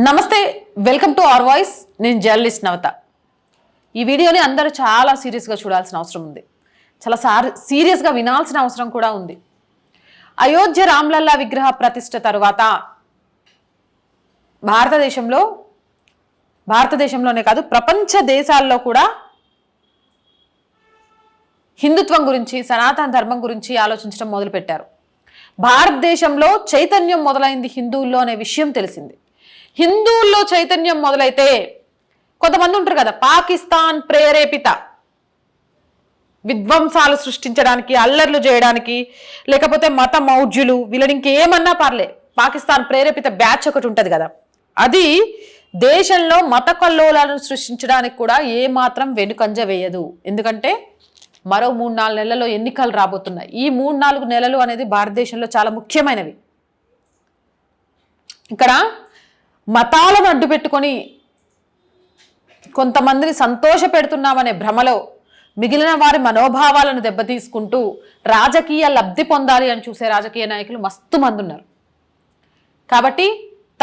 నమస్తే, welcome to our voice. నేను journalist నవత. ఈ వీడియోని అందరూ చాలా సీరియస్గా చూడాల్సిన అవసరం ఉంది. చాలా సీరియస్గా వినాల్సిన అవసరం కూడా ఉంది. అయోధ్య రామ్లల్లా విగ్రహ ప్రతిష్ఠ తరువాత భారతదేశంలోనే కాదు ప్రపంచ దేశాల్లో కూడా హిందుత్వం గురించి, సనాతన ధర్మం గురించి ఆలోచించడం మొదలుపెట్టారు. భారతదేశంలో చైతన్యం మొదలైంది హిందువుల్లో అనే విషయం తెలిసింది. హిందువుల్లో చైతన్యం మొదలైతే కొంతమంది ఉంటారు కదా, పాకిస్తాన్ ప్రేరేపిత విధ్వంసాలు సృష్టించడానికి, అల్లర్లు చేయడానికి, లేకపోతే మత మౌఢ్యులు, వీళ్ళని ఇంకేమన్నా పర్లే, పాకిస్తాన్ ప్రేరేపిత బ్యాచ్ ఒకటి ఉంటుంది కదా, అది దేశంలో మత కల్లోలాలను సృష్టించడానికి కూడా ఏమాత్రం వెనుకంజ వేయదు. ఎందుకంటే మరో 3-4 నెలల్లో ఎన్నికలు రాబోతున్నాయి. ఈ 3-4 నెలలు అనేది భారతదేశంలో చాలా ముఖ్యమైనవి. ఇక్కడ మతాలను అడ్డు పెట్టుకొని కొంతమందిని సంతోష పెడుతున్నామనే భ్రమలో మిగిలిన వారి మనోభావాలను దెబ్బతీసుకుంటూ రాజకీయ లబ్ధి పొందాలి అని చూసే రాజకీయ నాయకులు మస్తు మంది ఉన్నారు. కాబట్టి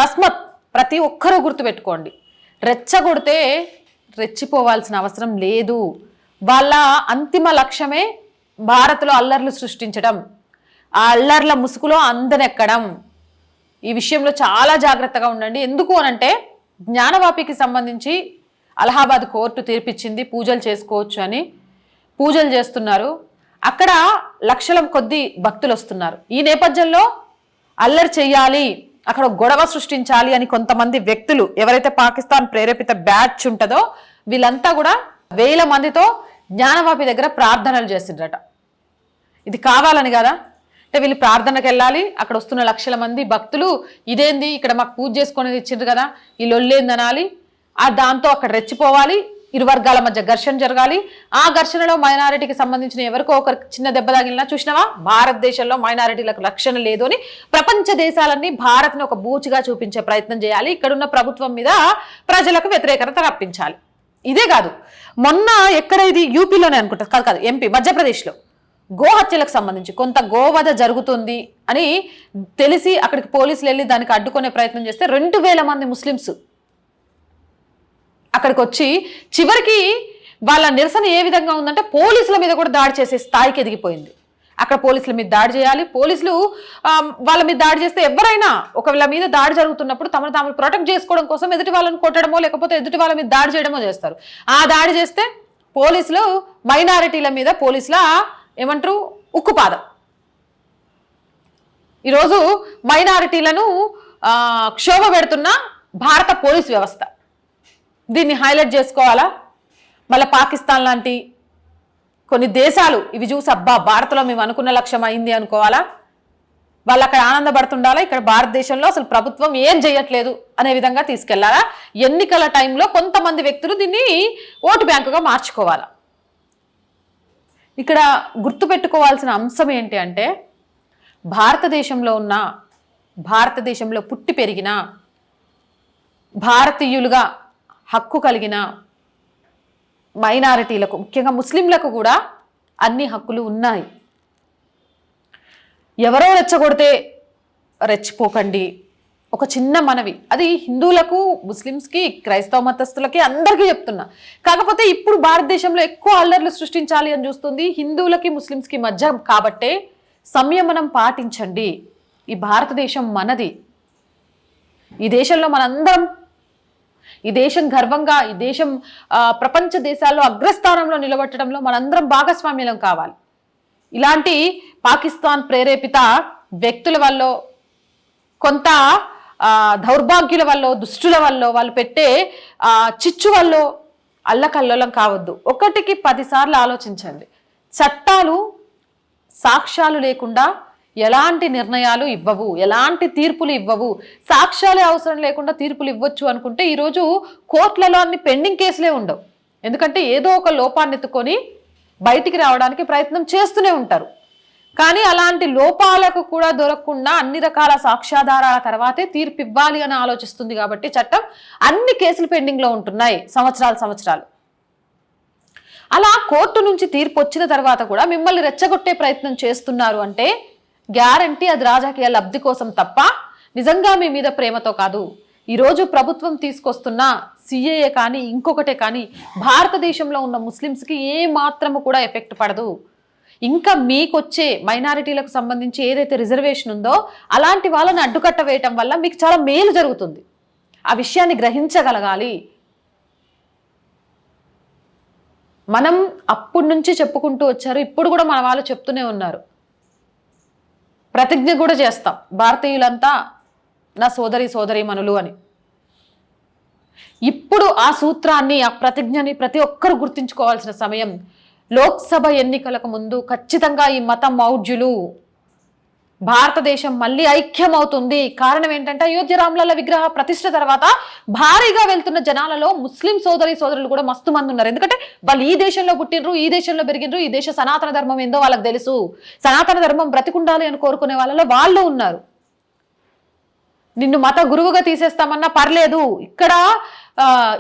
తస్మత్ ప్రతి ఒక్కరూ గుర్తుపెట్టుకోండి, రెచ్చగొడితే రెచ్చిపోవాల్సిన అవసరం లేదు. వాళ్ళ అంతిమ లక్ష్యమే భారత్లో అల్లర్లు సృష్టించడం, ఆ అల్లర్ల ముసుగులో అందనెక్కడం. ఈ విషయంలో చాలా జాగ్రత్తగా ఉండండి. ఎందుకు అనంటే జ్ఞానవాపికి సంబంధించి అలహాబాద్ కోర్టు తీర్పిచ్చింది, పూజలు చేసుకోవచ్చు అని. పూజలు చేస్తున్నారు, అక్కడ లక్షల కొద్ది భక్తులు వస్తున్నారు. ఈ నేపథ్యంలో అల్లరి చెయ్యాలి, అక్కడ గొడవ సృష్టించాలి అని కొంతమంది వ్యక్తులు, ఎవరైతే పాకిస్తాన్ ప్రేరేపిత బ్యాచ్ ఉంటుందో వీళ్ళంతా కూడా 1000 మందితో జ్ఞానవాపి దగ్గర ప్రార్థనలు చేసిండ్రట. ఇది కావాలని కదా, అంటే వీళ్ళు ప్రార్థనకు వెళ్ళాలి, అక్కడ వస్తున్న లక్షల మంది భక్తులు ఇదేంది ఇక్కడ మాకు పూజ చేసుకునేది ఇచ్చిండ్రు కదా, ఈ లొల్లేందనాలి, దాంతో అక్కడ రెచ్చిపోవాలి, ఇరు వర్గాల మధ్య ఘర్షణ జరగాలి. ఆ ఘర్షణలో మైనారిటీకి సంబంధించిన ఎవరికో ఒకరికి చిన్న దెబ్బ తగిలినా చూసినావా, భారతదేశంలో మైనారిటీలకు రక్షణ లేదు అని ప్రపంచ దేశాలన్నీ భారత్ని ఒక బూచిగా చూపించే ప్రయత్నం చేయాలి. ఇక్కడున్న ప్రభుత్వం మీద ప్రజలకు వ్యతిరేకత రప్పించాలి. ఇదే కాదు, మొన్న ఎక్కడ ఇది యూపీలోనే అనుకుంటా, కాదు ఎంపీ, మధ్యప్రదేశ్లో గోహత్యలకు సంబంధించి కొంత గోవధ జరుగుతుంది అని తెలిసి అక్కడికి పోలీసులు వెళ్ళి దానికి అడ్డుకునే ప్రయత్నం చేస్తే 2000 మంది ముస్లిమ్స్ అక్కడికి వచ్చి చివరికి వాళ్ళ నిరసన ఏ విధంగా ఉందంటే పోలీసుల మీద కూడా దాడి చేసే స్థాయికి ఎదిగిపోయింది. అక్కడ పోలీసుల మీద దాడి చేయాలి, పోలీసులు వాళ్ళ మీద దాడి చేస్తే ఎవరైనా ఒకవేళ మీద దాడి జరుగుతున్నప్పుడు తమను తాము ప్రొటెక్ట్ చేసుకోవడం కోసం ఎదుటి వాళ్ళని కొట్టడమో లేకపోతే ఎదుటి వాళ్ళ మీద దాడి చేయడమో చేస్తారు. ఆ దాడి చేస్తే పోలీసులు మైనారిటీల మీద పోలీసుల ఏమంటారు ఉక్కుపాదం. ఈరోజు మైనారిటీలను క్షోభ పెడుతున్న భారత పోలీస్ వ్యవస్థ, దీన్ని హైలైట్ చేసుకోవాలా? మళ్ళీ పాకిస్తాన్ లాంటి కొన్ని దేశాలు ఇవి చూసి అబ్బా భారత్లో మేము అనుకున్న లక్ష్యం అయింది అనుకోవాలా? వాళ్ళు అక్కడ ఆనందపడుతుండాలా, ఇక్కడ భారతదేశంలో అసలు ప్రభుత్వం ఏం చేయట్లేదు అనే విధంగా తీసుకెళ్లాలా? ఎన్నికల టైంలో కొంతమంది వ్యక్తులు దీన్ని ఓటు బ్యాంకుగా మార్చుకోవాలా? ఇక్కడ గుర్తుపెట్టుకోవాల్సిన అంశం ఏంటి అంటే, భారతదేశంలో పుట్టి పెరిగిన భారతీయులుగా హక్కు కలిగిన మైనారిటీలకు, ముఖ్యంగా ముస్లింలకు కూడా అన్ని హక్కులు ఉన్నాయి. ఎవరో రెచ్చగొడితే రెచ్చిపోకండి. ఒక చిన్న మనవి, అది హిందువులకు, ముస్లిమ్స్కి, క్రైస్తవ మతస్థులకి అందరికీ చెప్తున్నా. కాకపోతే ఇప్పుడు భారతదేశంలో ఎక్కువ అల్లర్లు సృష్టించాలి అని చూస్తుంది హిందువులకి, ముస్లిమ్స్కి మధ్య. కాబట్టే సంయమనం పాటించండి. ఈ భారతదేశం మనది, ఈ దేశంలో మనందరం, ఈ దేశం గర్వంగా, ఈ దేశం ప్రపంచ దేశాల్లో అగ్రస్థానంలో నిలబెట్టడంలో మనందరం భాగస్వామ్యం కావాలి. ఇలాంటి పాకిస్తాన్ ప్రేరేపిత వ్యక్తుల వల్ల, కొంత దౌర్భాగ్యుల వల్ల, దుష్టుల వల్ల, వాళ్ళు పెట్టే చిచ్చు వల్ల అల్లకల్లోలం కావద్దు. 1కి 10 సార్లు ఆలోచించండి. చట్టాలు సాక్ష్యాలు లేకుండా ఎలాంటి నిర్ణయాలు ఇవ్వవు, ఎలాంటి తీర్పులు ఇవ్వవు. సాక్ష్యాలే అవసరం లేకుండా తీర్పులు ఇవ్వచ్చు అనుకుంటే ఈరోజు కోర్టులలో అన్ని పెండింగ్ కేసులే ఉండవు. ఎందుకంటే ఏదో ఒక లోపాన్ని ఎత్తుకొని బయటికి రావడానికి ప్రయత్నం చేస్తూనే ఉంటారు. కానీ అలాంటి లోపాలకు కూడా దొరకకుండా అన్ని రకాల సాక్ష్యాధారాల తర్వాతే తీర్పు ఇవ్వాలి అని ఆలోచిస్తుంది. కాబట్టి చట్టం అన్ని కేసులు పెండింగ్లో ఉంటున్నాయి సంవత్సరాలు. అలా కోర్టు నుంచి తీర్పు వచ్చిన తర్వాత కూడా మిమ్మల్ని రెచ్చగొట్టే ప్రయత్నం చేస్తున్నారు అంటే గ్యారంటీ అది రాజకీయ లబ్ధి కోసం తప్ప నిజంగా మీ మీద ప్రేమతో కాదు. ఈరోజు ప్రభుత్వం తీసుకొస్తున్న సిఏఏ కానీ ఇంకొకటే కానీ భారతదేశంలో ఉన్న ముస్లిమ్స్కి ఏ మాత్రము కూడా ఎఫెక్ట్ పడదు. ఇంకా మీకొచ్చే మైనారిటీలకు సంబంధించి ఏదైతే రిజర్వేషన్ ఉందో అలాంటి వాళ్ళని అడ్డుకట్ట వేయటం వల్ల మీకు చాలా మేలు జరుగుతుంది. ఆ విషయాన్ని గ్రహించగలగాలి. మనం అప్పటి నుంచి చెప్పుకుంటూ వచ్చారు, ఇప్పుడు కూడా మన వాళ్ళు చెప్తూనే ఉన్నారు. ప్రతిజ్ఞ కూడా చేస్తాం, భారతీయులంతా నా సోదరీమణులు అని. ఇప్పుడు ఆ సూత్రాన్ని, ఆ ప్రతిజ్ఞని ప్రతి ఒక్కరు గుర్తించుకోవాల్సిన సమయం. లోక్సభ ఎన్నికలకు ముందు ఖచ్చితంగా ఈ మత మౌఢ్యులు భారతదేశం మళ్ళీ ఐక్యమవుతుంది. కారణం ఏంటంటే అయోధ్య రామలల్ల విగ్రహ ప్రతిష్ఠ తర్వాత భారీగా వెళ్తున్న జనాలలో ముస్లిం సోదరులు కూడా మస్తు మంది ఉన్నారు. ఎందుకంటే వాళ్ళు ఈ దేశంలో పుట్టినరు, ఈ దేశంలో పెరిగినరు, ఈ దేశ సనాతన ధర్మం ఏందో వాళ్ళకి తెలుసు. సనాతన ధర్మం బ్రతికుండాలి అని కోరుకునే వాళ్ళలో వాళ్ళు ఉన్నారు. నిన్ను మత గురువుగా తీసేస్తామన్నా పర్లేదు, ఇక్కడ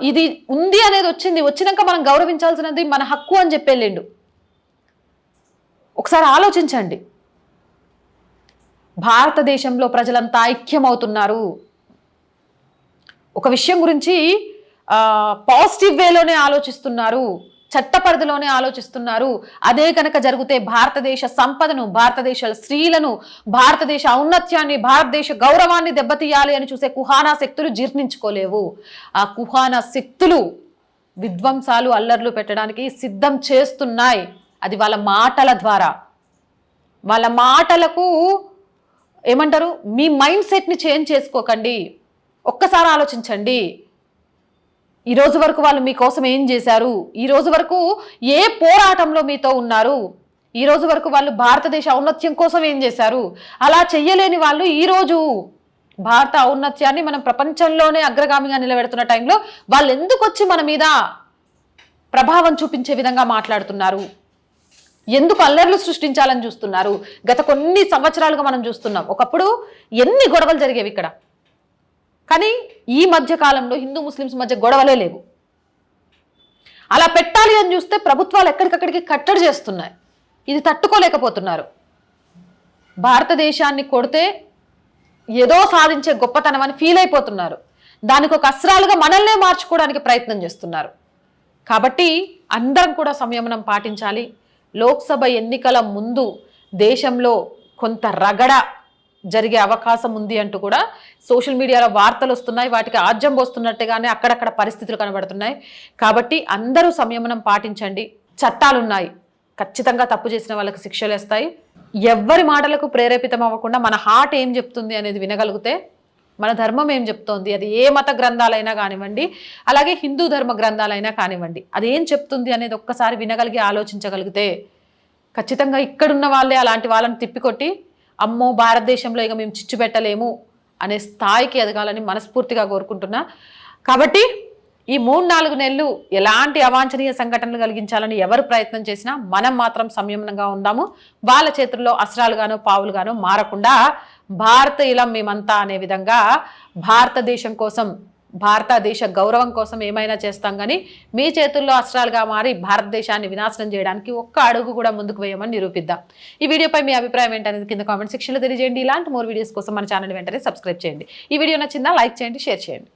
ఇది ఉంది అనేది వచ్చినాక మనం గౌరవించాల్సినది మన హక్కు అని చెప్పేళ్ళిండు. ఒకసారి ఆలోచించండి. భారతదేశంలో ప్రజలంతా ఐక్యమవుతున్నారు. ఒక విషయం గురించి పాజిటివ్ వేలోనే ఆలోచిస్తున్నారు, చట్ట పరిధిలోనే ఆలోచిస్తున్నారు. అదే కనుక జరిగితే భారతదేశ సంపదను, భారతదేశ స్త్రీలను, భారతదేశ ఔన్నత్యాన్ని, భారతదేశ గౌరవాన్ని దెబ్బతీయాలి అని చూసే కుహానా శక్తులు జీర్ణించుకోలేవు. ఆ కుహానా శక్తులు విధ్వంసాలు, అల్లర్లు పెట్టడానికి సిద్ధం చేస్తున్నాయి. అది వాళ్ళ మాటల ద్వారా. వాళ్ళ మాటలకు ఏమంటారు, మీ మైండ్ సెట్ని చేంజ్ చేసుకోకండి. ఒక్కసారి ఆలోచించండి. ఈ రోజు వరకు వాళ్ళు మీకోసం ఏం చేశారు? ఈ రోజు వరకు ఏ పోరాటంలో మీతో ఉన్నారు? ఈ రోజు వరకు వాళ్ళు భారతదేశ ఔన్నత్యం కోసం ఏం చేశారు? అలా చెయ్యలేని వాళ్ళు ఈరోజు భారత ఔన్నత్యాన్ని మనం ప్రపంచంలోనే అగ్రగామిగా నిలబెడుతున్న టైంలో వాళ్ళు ఎందుకు వచ్చి మన మీద ప్రభావం చూపించే విధంగా మాట్లాడుతున్నారు? ఎందుకు అల్లర్లు సృష్టించాలని చూస్తున్నారు? గత కొన్ని సంవత్సరాలుగా మనం చూస్తున్నాం. ఒకప్పుడు ఎన్ని గొడవలు జరిగేవి ఇక్కడ, కానీ ఈ మధ్య కాలంలో హిందూ ముస్లిమ్స్ మధ్య గొడవలే లేవు. అలా పెట్టాలి అని చూస్తే ప్రభుత్వాలు ఎక్కడికక్కడికి కట్టడి చేస్తున్నాయి. ఇది తట్టుకోలేకపోతున్నారు. భారతదేశాన్ని కొడితే ఏదో సాధించే గొప్పతనం అని ఫీల్ అయిపోతున్నారు. దానికి ఒక అస్త్రాలుగా మనల్నే మార్చుకోవడానికి ప్రయత్నం చేస్తున్నారు. కాబట్టి అందరం కూడా సంయమనం పాటించాలి. లోక్సభ ఎన్నికల ముందు దేశంలో కొంత రగడ జరిగే అవకాశం ఉంది అంటూ కూడా సోషల్ మీడియాలో వార్తలు వస్తున్నాయి. వాటికి ఆజ్యం పోస్తున్నట్టుగానే అక్కడక్కడ పరిస్థితులు కనబడుతున్నాయి. కాబట్టి అందరూ సంయమనం పాటించండి. చట్టాలున్నాయి, ఖచ్చితంగా తప్పు చేసిన వాళ్ళకి శిక్షలు వేస్తాయి. ఎవ్వరి మాటలకు ప్రేరేపితం అవ్వకుండా మన హార్ట్ ఏం చెప్తుంది అనేది వినగలిగితే, మన ధర్మం ఏం చెప్తోంది, అది ఏ మత గ్రంథాలైనా కానివ్వండి, అలాగే హిందూ ధర్మ గ్రంథాలైనా కానివ్వండి, అది ఏం చెప్తుంది అనేది ఒక్కసారి వినగలిగి ఆలోచించగలిగితే ఖచ్చితంగా ఇక్కడున్న వాళ్ళే అలాంటి వాళ్ళని తిప్పికొట్టి అమ్మో భారతదేశంలో ఇక మేము చిచ్చు పెట్టలేము అనే స్థాయికి ఎదగాలని మనస్ఫూర్తిగా కోరుకుంటున్నా. కాబట్టి ఈ 3-4 నెలలు ఎలాంటి అవాంఛనీయ సంఘటనలు కలిగించాలని ఎవరు ప్రయత్నం చేసినా మనం మాత్రం సంయమనంగా ఉందాము. వాళ్ళ చేతుల్లో అస్త్రాలుగానో పావులుగానో మారకుండా భారతీయులం మేమంతా అనే విధంగా భారతదేశం కోసం, భారతదేశ గౌరవం కోసం ఏమైనా చేస్తాం. కానీ మీ చేతుల్లో అస్త్రాలుగా మారి భారతదేశాన్ని వినాశనం చేయడానికి ఒక్క అడుగు కూడా ముందుకు వేయమని నిరూపిద్దాం. ఈ వీడియోపై మీ అభిప్రాయం ఏంటనేది కింద కామెంట్ సెక్షన్లో తెలియజేయండి. ఇలాంటి మోర్ వీడియోస్ కోసం మన ఛానల్ వెంటనే సబ్స్క్రైబ్ చేయండి. ఈ వీడియో నచ్చిందా లైక్ చేయండి, షేర్ చేయండి.